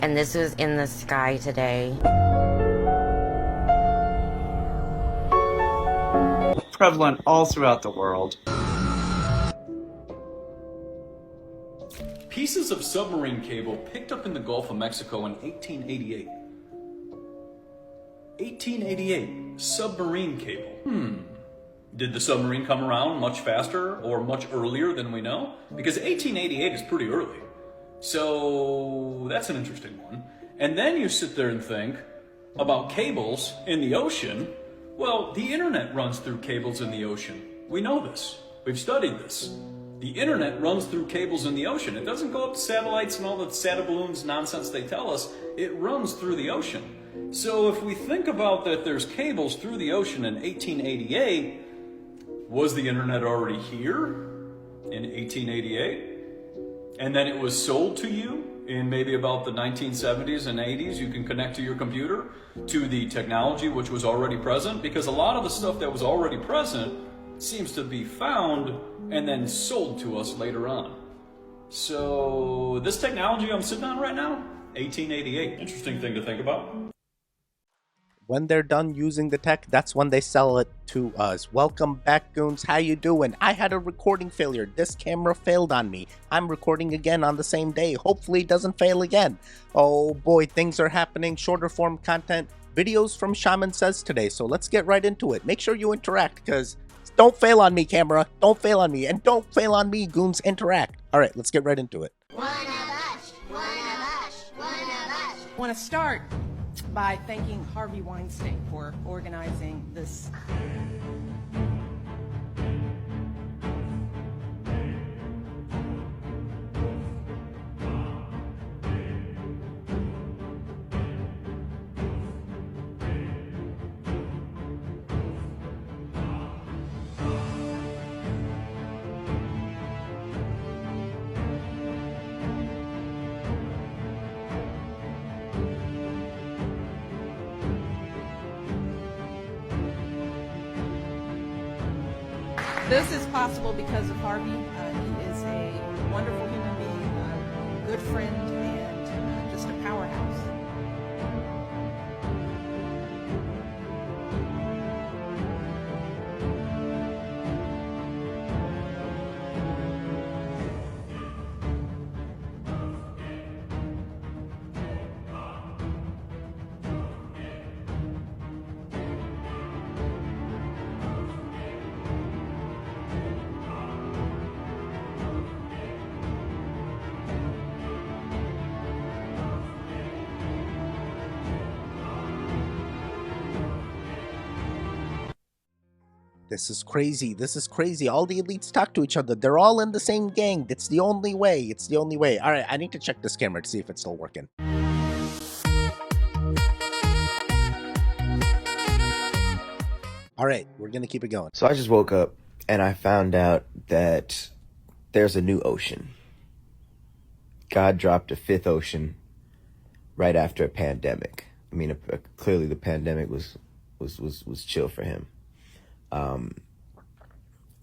and this was in the sky today. Prevalent all throughout the world. Pieces of submarine cable picked up in the Gulf of Mexico in 1888. 1888, submarine cable. Did the submarine come around much faster or much earlier than we know? Because 1888 is pretty early. So that's an interesting one. And then you sit there and think about cables in the ocean. Well, the internet runs through cables in the ocean. We know this. We've studied this. The internet runs through cables in the ocean. It doesn't go up to satellites and all the sataballoons nonsense they tell us. It runs through the ocean. So if we think about that there's cables through the ocean in 1888, was the internet already here in 1888? And then it was sold to you in maybe about the 1970s and 80s. You can connect to your computer to the technology which was already present, because a lot of the stuff that was already present seems to be found and then sold to us later on. So this technology I'm sitting on right now, 1888. Interesting thing to think about. When they're done using the tech, that's when they sell it to us. Welcome back, goons. How you doing? I had a recording failure. This camera failed on me. I'm recording again on the same day. Hopefully it doesn't fail again. Oh boy, things are happening. Shorter form content. Videos from Shaman Says today. So let's get right into it. Make sure you interact, because don't fail on me, camera. Don't fail on me. And don't fail on me, goons. Interact. All right, let's get right into it. One of us, one of us, one of us. I want to start by thanking Harvey Weinstein for organizing this. This is possible because of Harvey. He is a wonderful human being, a good friend, and just a powerhouse. This is crazy. This is crazy. All the elites talk to each other. They're all in the same gang. It's the only way. It's the only way. All right, I need to check this camera to see if it's still working. All right, we're going to keep it going. So I just woke up and I found out that there's a new ocean. God dropped a fifth ocean right after a pandemic. I mean, clearly the pandemic was chill for him.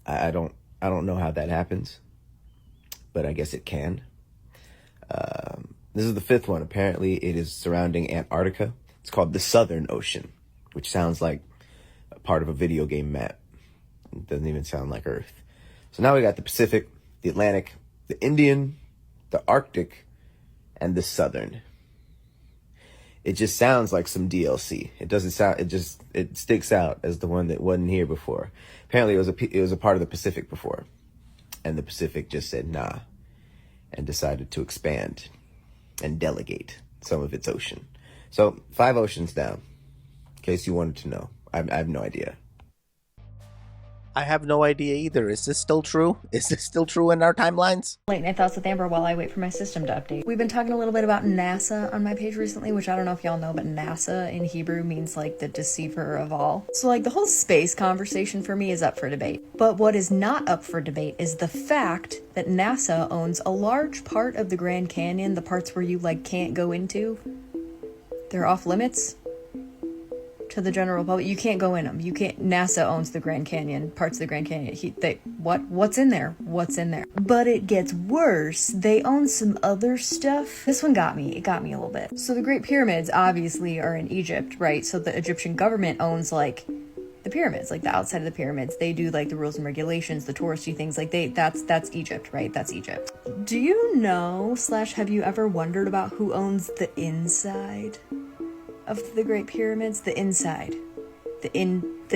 I don't know how that happens, but I guess it can. This is the fifth one. Apparently it is surrounding Antarctica. It's called the Southern Ocean, which sounds like a part of a video game map. It doesn't even sound like Earth. So now we got the Pacific, the Atlantic, the Indian, the Arctic, and the Southern. It just sounds like some DLC. It doesn't sound, it sticks out as the one that wasn't here before. Apparently it was a part of the Pacific before. And the Pacific just said nah and decided to expand and delegate some of its ocean. So 5 oceans down, in case you wanted to know. I have no idea. I have no idea either. Is this still true? Is this still true in our timelines? Late night thoughts with Amber while I wait for my system to update. We've been talking a little bit about NASA on my page recently, which I don't know if y'all know, but NASA in Hebrew means like the deceiver of all. So like the whole space conversation for me is up for debate. But what is not up for debate is the fact that NASA owns a large part of the Grand Canyon, the parts where you like can't go into. They're off limits. to the general public. You can't go in them. You can't. NASA owns the Grand Canyon, parts of the Grand Canyon. What's in there? What's in there? But it gets worse. They own some other stuff. This one got me. It got me a little bit. So the Great Pyramids obviously are in Egypt, right? So the Egyptian government owns like the pyramids, like the outside of the pyramids. They do like the rules and regulations, the touristy things. Like that's Egypt, right? That's Egypt. Do you know / have you ever wondered about who owns the inside of the Great Pyramids? The inside, the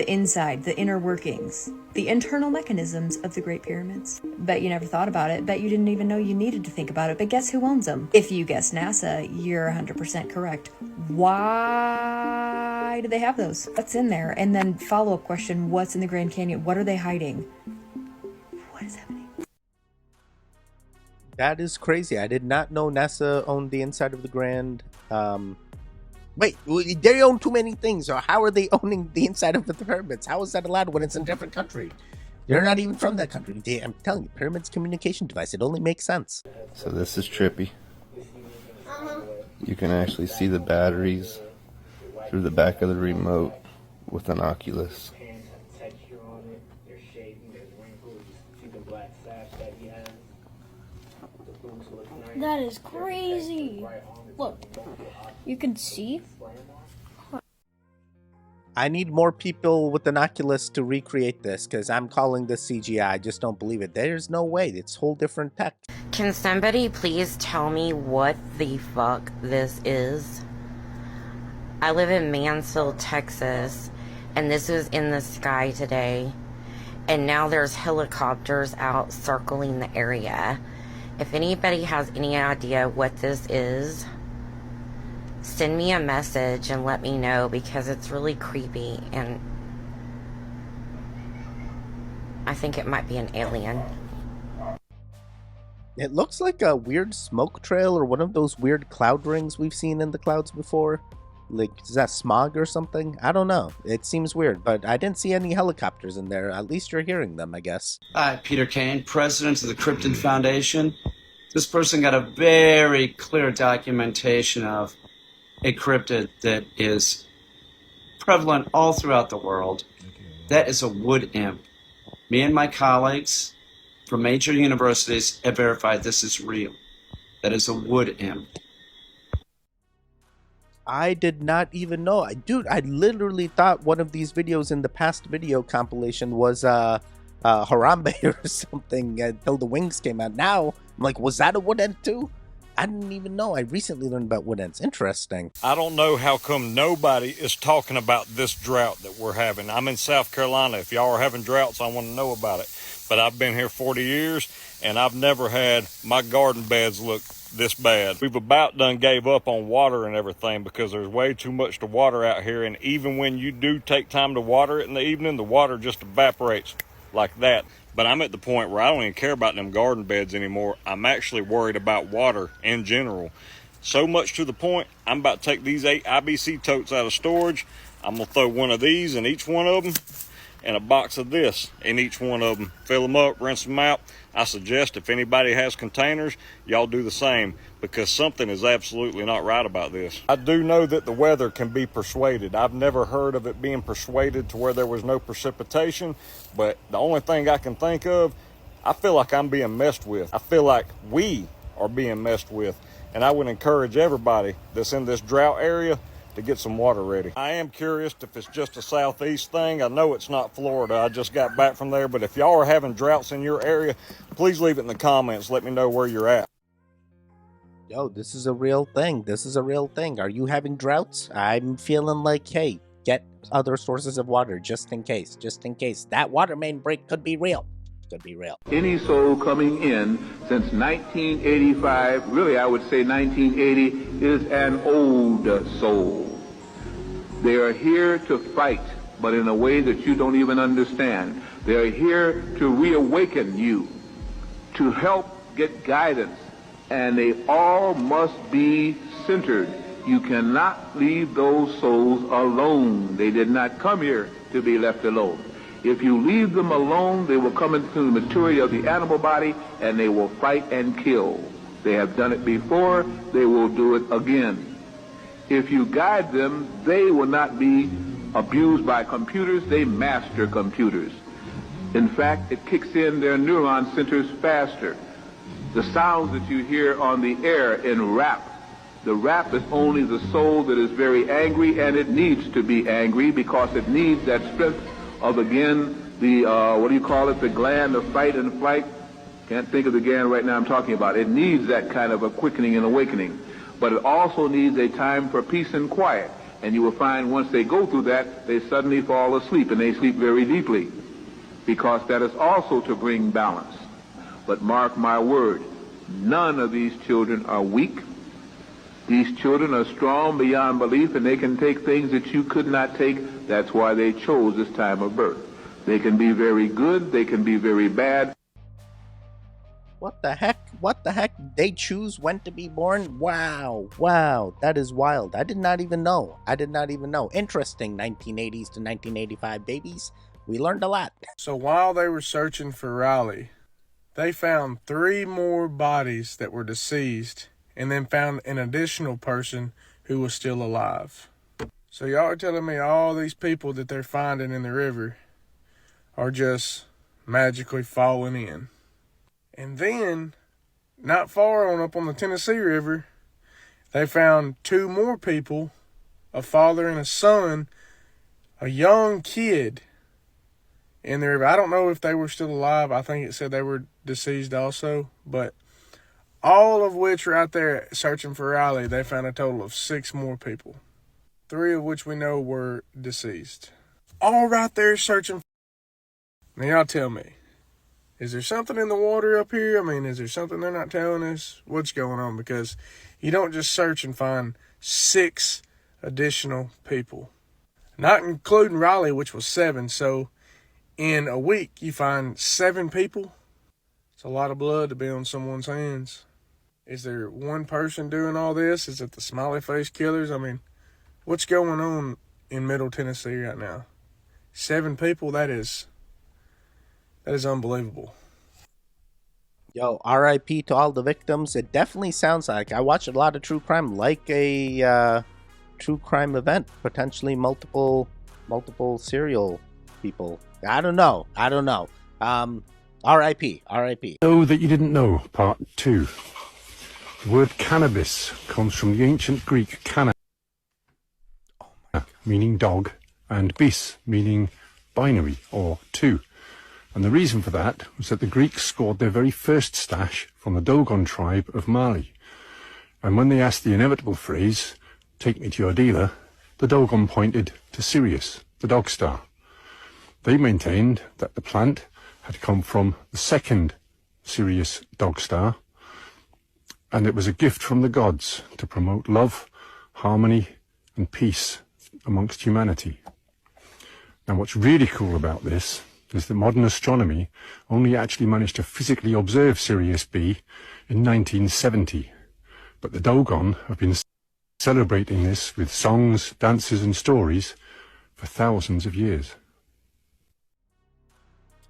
inside, the inner workings, the internal mechanisms of the Great Pyramids. Bet you never thought about it. Bet you didn't even know you needed to think about it. But guess who owns them? If you guess NASA, you're 100% correct. Why do they have those? What's in there? And then follow-up question, what's in the Grand Canyon? What are they hiding? What is happening? That is crazy. I did not know NASA owned the inside of the Grand. Wait, they own too many things. Or how are they owning the inside of the pyramids? How is that allowed when it's in a different country? They're not even from that country. I'm telling you, pyramids communication device. It only makes sense. So this is trippy. You can actually see the batteries through the back of the remote with an oculus. That is crazy. Look, you can see. I need more people with an oculus to recreate this, because I'm calling this CGI. I just don't believe it. There's no way. It's whole different tech. Can somebody please tell me what the fuck this is? I live in Mansfield, Texas, and this was in the sky today. And now there's helicopters out circling the area. If anybody has any idea what this is, send me a message and let me know, because it's really creepy and I think it might be an alien. It looks like a weird smoke trail or one of those weird cloud rings we've seen in the clouds before. Like, is that smog or something? I don't know. It seems weird, but I didn't see any helicopters in there. At least you're hearing them, I guess. Hi, Peter Kane, president of the Cryptid Foundation. This person got a very clear documentation of a cryptid that is prevalent all throughout the world. That is a wood imp. Me and my colleagues from major universities have verified this is real. That is a wood imp. I did not even know. Dude, I literally thought one of these videos in the past video compilation was Harambe or something until the wings came out. Now, I'm like, was that a wood ent too? I didn't even know. I recently learned about wood ents. Interesting. I don't know how come nobody is talking about this drought that we're having. I'm in South Carolina. If y'all are having droughts, I want to know about it. But I've been here 40 years, and I've never had my garden beds look this bad. We've about done gave up on water and everything because there's way too much to water out here, and even when you do take time to water it in the evening, the water just evaporates like that. But I'm at the point where I don't even care about them garden beds anymore. I'm actually worried about water in general. So much to the point, I'm about to take these 8 IBC totes out of storage. I'm gonna throw one of these in each one of them and a box of this in each one of them. Fill them up, rinse them out. I suggest if anybody has containers, y'all do the same, because something is absolutely not right about this. I do know that the weather can be persuaded. I've never heard of it being persuaded to where there was no precipitation, but the only thing I can think of, I feel like I'm being messed with. I feel like we are being messed with, and I would encourage everybody that's in this drought area to get some water ready. I am curious if it's just a southeast thing. I know it's not Florida. I just got back from there, but if y'all are having droughts in your area, please leave it in the comments. Let me know where you're at. Yo, this is a real thing. This is a real thing. Are you having droughts? I'm feeling like, hey, get other sources of water just in case. Just in case. That water main break could be real. Could be real. Any soul coming in since 1985, really I would say 1980, is an old soul. They are here to fight, but in a way that you don't even understand. They are here to reawaken you, to help get guidance, and they all must be centered. You cannot leave those souls alone. They did not come here to be left alone. If you leave them alone, they will come into the maturity of the animal body and they will fight and kill. They have done it before, they will do it again. If you guide them, they will not be abused by computers, they master computers. In fact, it kicks in their neuron centers faster. The sounds that you hear on the air in rap, the rap is only the soul that is very angry, and it needs to be angry because it needs that strength of, again, the, the gland of fight and flight. Can't think of the gland right now I'm talking about. It needs that kind of a quickening and awakening. But it also needs a time for peace and quiet. And you will find once they go through that, they suddenly fall asleep, and they sleep very deeply, because that is also to bring balance. But mark my word, none of these children are weak. These children are strong beyond belief, and they can take things that you could not take. That's why they chose this time of birth. They can be very good, they can be very bad. What the heck? What the heck? They choose when to be born? Wow. Wow. That is wild. I did not even know. Interesting, 1980s to 1985 babies. We learned a lot. So while they were searching for Riley, they found 3 more bodies that were deceased, and then found an additional person who was still alive. So y'all are telling me all these people that they're finding in the river are just magically falling in. And then, not far on up on the Tennessee River, they found 2 more people, a father and a son, a young kid in the river. I don't know if they were still alive. I think it said they were deceased also. But all of which are out there searching for Riley. They found a total of 6 more people, 3 of which we know were deceased. All right there searching. Now y'all tell me, is there something in the water up here? I mean, is there something they're not telling us? What's going on? Because you don't just search and find 6 additional people. Not including Riley, which was 7. So in a week, you find 7 people. It's a lot of blood to be on someone's hands. Is there one person doing all this? Is it the smiley face killers? I mean, what's going on in Middle Tennessee right now? 7 people, that is unbelievable. Yo, RIP to all the victims. It definitely sounds like, I watch a lot of true crime, like a true crime event, potentially multiple serial people. I don't know. RIP. Know that you didn't know, part 2. The word cannabis comes from the ancient Greek canna, meaning dog, and bis, meaning binary, or 2. And the reason for that was that the Greeks scored their very first stash from the Dogon tribe of Mali. And when they asked the inevitable phrase, "Take me to your dealer," the Dogon pointed to Sirius, the dog star. They maintained that the plant had come from the second Sirius dog star, and it was a gift from the gods to promote love, harmony, and peace amongst humanity. Now, what's really cool about this is that modern astronomy only actually managed to physically observe Sirius B in 1970. But the Dogon have been celebrating this with songs, dances, and stories for thousands of years.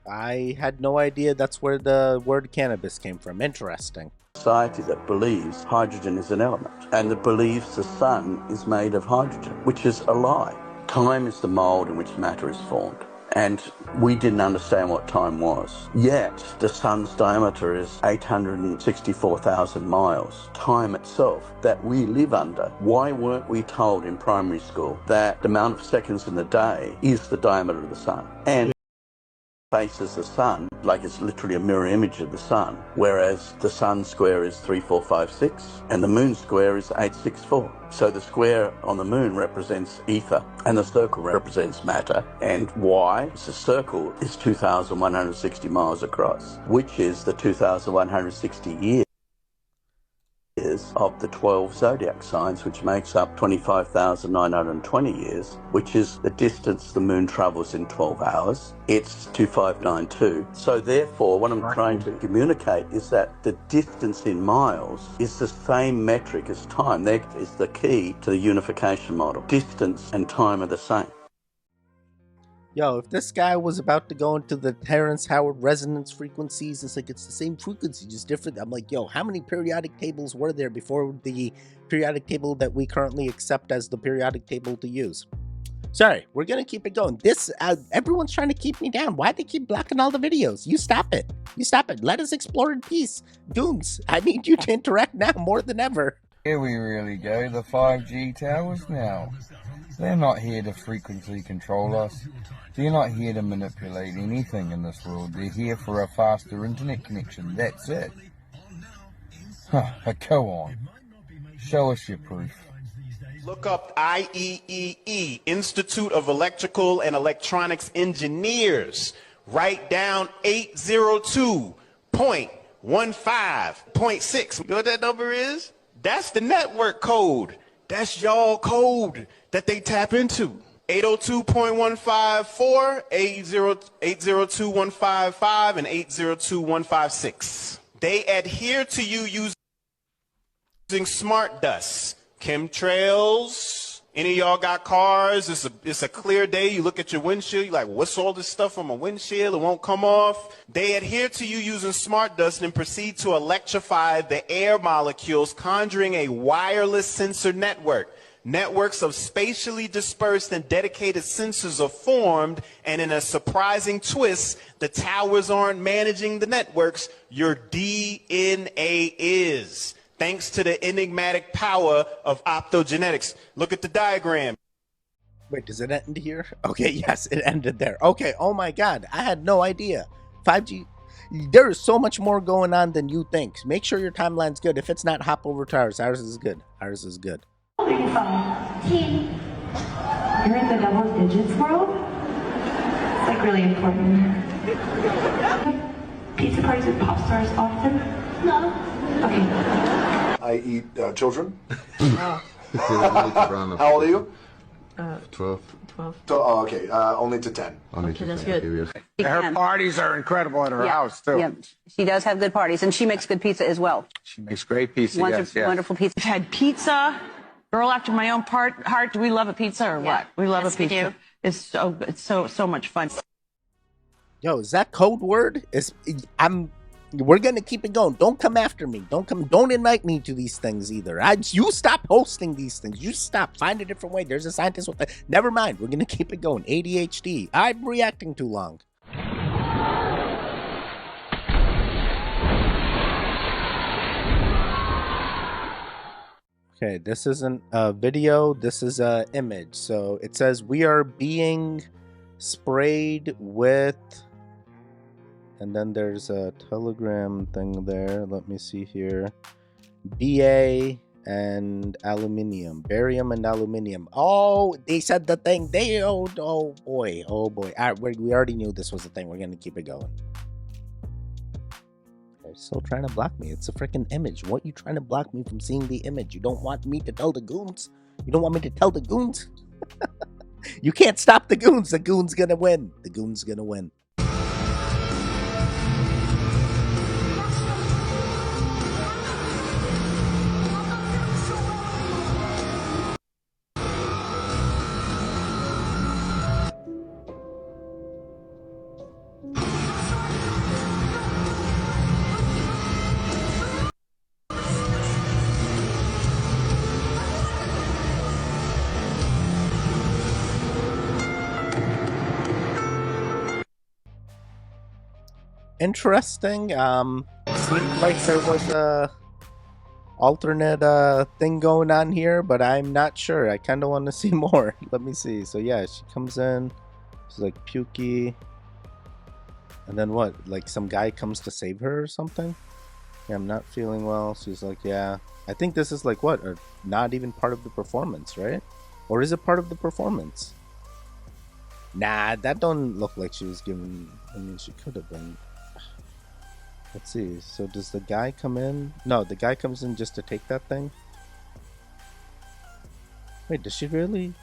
I had no idea that's where the word cannabis came from. Interesting. Society that believes hydrogen is an element and that believes the sun is made of hydrogen, which is a lie. Time is the mold in which matter is formed. And we didn't understand what time was. Yet, the sun's diameter is 864,000 miles. Time itself that we live under. Why weren't we told in primary school that the amount of seconds in the day is the diameter of the sun? And faces the sun like it's literally a mirror image of the sun, whereas the sun square is 3456 and the moon square is 864. So the square on the moon represents ether and the circle represents matter. And why? The circle is 2,160 miles across, which is the 2,160 years of the 12 zodiac signs, which makes up 25,920 years, which is the distance the moon travels in 12 hours. It's 2592. So therefore, what I'm trying to communicate is that the distance in miles is the same metric as time. That is the key to the unification model. Distance and time are the same. Yo, if this guy was about to go into the Terrence Howard resonance frequencies, it's like it's the same frequency, just different. I'm like, yo, how many periodic tables were there before the periodic table that we currently accept as the periodic table to use? Sorry, we're gonna keep it going. This, everyone's trying to keep me down. Why they keep blocking all the videos? You stop it. You stop it. Let us explore in peace. Goons, I need you to interact now more than ever. Here we really go, the 5G towers now. They're not here to frequency control us. They're not here to manipulate anything in this world. They're here for a faster internet connection. That's it. Go on. Show us your proof. Look up IEEE, Institute of Electrical and Electronics Engineers. Write down 802.15.6. You know what that number is? That's the network code. That's y'all code that they tap into. 802.154, 802.155, and 802.156. They adhere to you using smart dust. Chemtrails. Any of y'all got cars? It's a clear day. You look at your windshield. You're like, what's all this stuff on my windshield? It won't come off. They adhere to you using smart dust and proceed to electrify the air molecules, conjuring a wireless sensor network. Networks of spatially dispersed and dedicated sensors are formed, and in a surprising twist, the towers aren't managing the networks. Your DNA is. Thanks to the enigmatic power of optogenetics. Look at the diagram. Wait, does it end here? Okay, yes, it ended there. Okay, oh my god, I had no idea. 5G, there is so much more going on than you think. Make sure your timeline's good. If it's not, hop over to ours. Ours is good. Ours is good. You're in the double digits world? It's like really important. Pizza parties with pop stars often? No. Okay. I eat children. Oh. How old are you? 12. 12. Oh, okay. Only to 10. Okay, that's good. Her parties are incredible at her house, too. Yeah, she does have good parties, and she makes good pizza as well. She makes great pizza, Wonderful pizza. We've had pizza. Girl after my own heart. Do we love a pizza or what? We love a pizza. It's so much fun. Yo, is that code word? We're gonna keep it going. Don't come after me. Don't invite me to these things either. You stop hosting these things. You stop. Find a different way. There's a scientist with that. Never mind. We're gonna keep it going. ADHD. I'm reacting too long. Okay, this isn't a video. This is a image. So it says we are being sprayed with. And then there's a telegram thing there. Let me see here. BA and aluminium. Barium and aluminium. Oh, they said the thing. Oh boy. All right, we already knew this was the thing. We're going to keep it going. They're still trying to block me. It's a freaking image. What you trying to block me from seeing the image? You don't want me to tell the goons? You don't want me to tell the goons? You can't stop the goons. The goons going to win. The goons going to win. Interesting. Seemed like there was a alternate thing going on here, but I'm not sure. I kind of want to see more. Let me see. So yeah, she comes in. She's like pukey, and then what? Like some guy comes to save her or something. Yeah, I'm not feeling well. She's like, yeah. I think this is like what? Or not even part of the performance, right? Or is it part of the performance? Nah, that don't look like she was given. I mean, she could have been. Let's see. So does the guy come in? No, the guy comes in just to take that thing. Wait, does she really?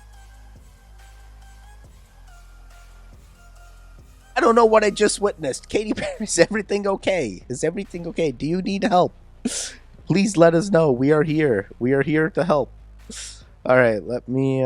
I don't know what I just witnessed. Katy Perry, is everything okay? Is everything okay? Do you need help? Please let us know. We are here. We are here to help. All right, let me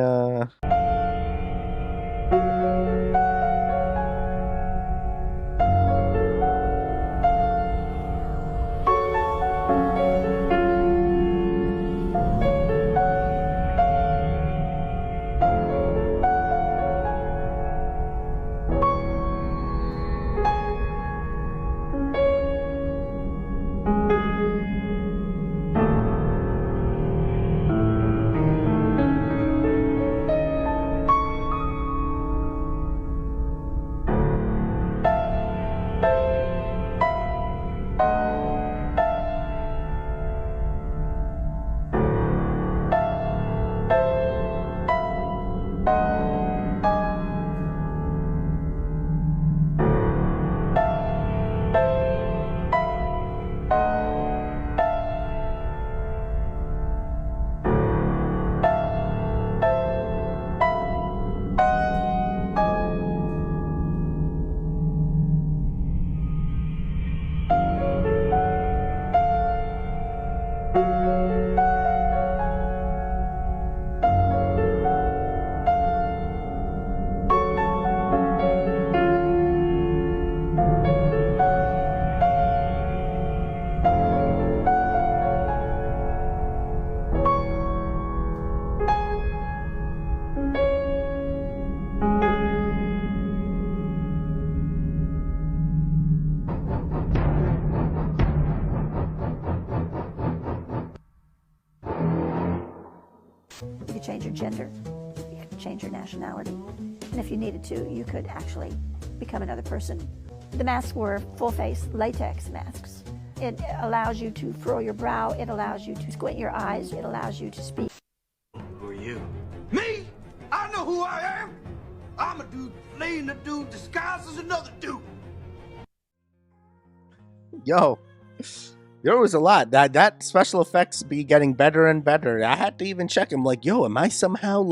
change your gender. You could change your nationality. And if you needed to, you could actually become another person. The masks were full-face latex masks. It allows you to furrow your brow. It allows you to squint your eyes. It allows you to speak. Who are you? Me? I know who I am. I'm a dude playing a dude disguised as another dude. Yo, there was a lot. That special effects be getting better and better. I had to even check him, like, yo, am I somehow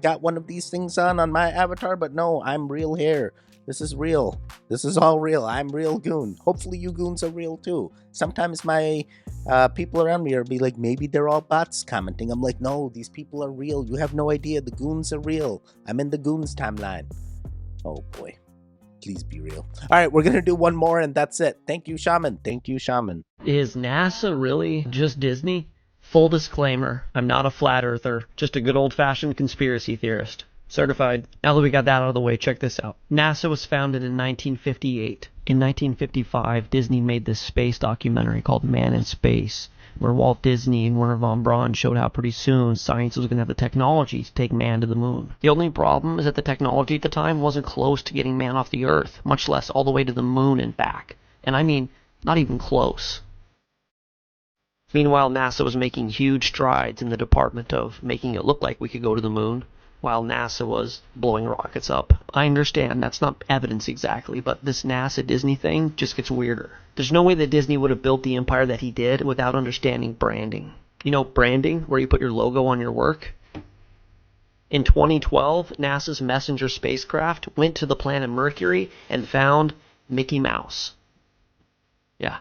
got one of these things on my avatar? But no, I'm real here. This is real. This is all real. I'm real goon. Hopefully you goons are real too. Sometimes my people around me are be like, maybe they're all bots commenting. I'm like, no, these people are real. You have no idea. The goons are real. I'm in the goons timeline. Oh boy. Please be real. All right, we're going to do one more and that's it. Thank you, Shaman. Thank you, Shaman. Is NASA really just Disney? Full disclaimer, I'm not a flat earther, just a good old-fashioned conspiracy theorist. Certified. Now that we got that out of the way, check this out. NASA was founded in 1958. In 1955, Disney made this space documentary called Man in Space, where Walt Disney and Werner von Braun showed how pretty soon science was going to have the technology to take man to the moon. The only problem is that the technology at the time wasn't close to getting man off the Earth, much less all the way to the moon and back. And I mean, not even close. Meanwhile, NASA was making huge strides in the department of making it look like we could go to the moon, while NASA was blowing rockets up. I understand that's not evidence exactly, but this NASA-Disney thing just gets weirder. There's no way that Disney would have built the empire that he did without understanding branding. You know branding, where you put your logo on your work? In 2012, NASA's Messenger spacecraft went to the planet Mercury and found Mickey Mouse. Yeah.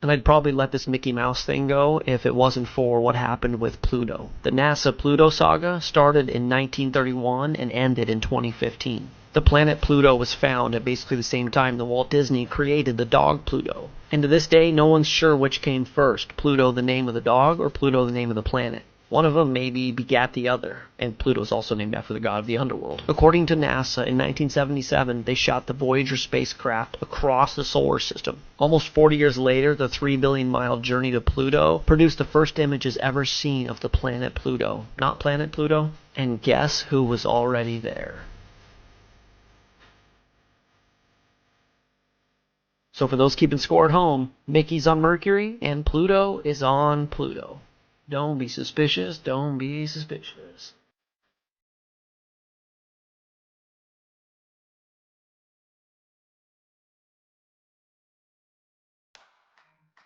And I'd probably let this Mickey Mouse thing go if it wasn't for what happened with Pluto. The NASA Pluto saga started in 1931 and ended in 2015. The planet Pluto was found at basically the same time that Walt Disney created the dog Pluto. And to this day, no one's sure which came first, Pluto the name of the dog or Pluto the name of the planet. One of them maybe begat the other, and Pluto's also named after the god of the underworld. According to NASA, in 1977, they shot the Voyager spacecraft across the solar system. Almost 40 years later, the 3 billion mile journey to Pluto produced the first images ever seen of the planet Pluto. Not planet Pluto. And guess who was already there? So for those keeping score at home, Mickey's on Mercury, and Pluto is on Pluto. Don't be suspicious, don't be suspicious.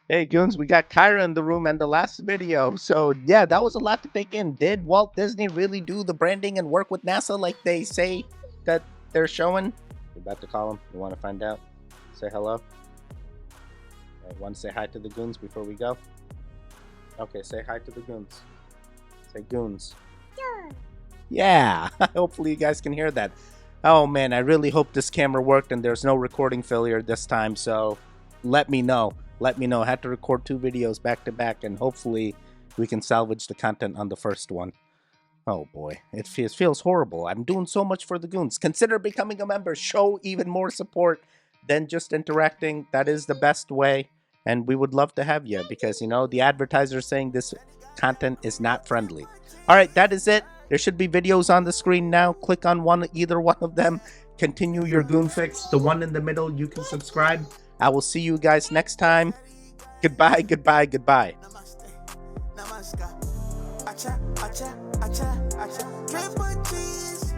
Hey, Goons, we got Kyra in the room and the last video. So, yeah, that was a lot to take in. Did Walt Disney really do the branding and work with NASA like they say that they're showing? We're about to call him. You want to find out? Say hello. I want to say hi to the Goons before we go. Okay, say hi to the Goons. Say Goons. Yeah, hopefully you guys can hear that. Oh man, I really hope this camera worked and there's no recording failure this time, so let me know. Let me know. I had to record 2 videos back to back and hopefully we can salvage the content on the first one. Oh boy, it feels horrible. I'm doing so much for the Goons. Consider becoming a member. Show even more support than just interacting. That is the best way. And we would love to have you because, you know, the advertisers saying this content is not friendly. All right, that is it. There should be videos on the screen now. Click on either one of them. Continue your Goon Fix. The one in the middle, you can subscribe. I will see you guys next time. Goodbye, goodbye, goodbye. Triple cheese.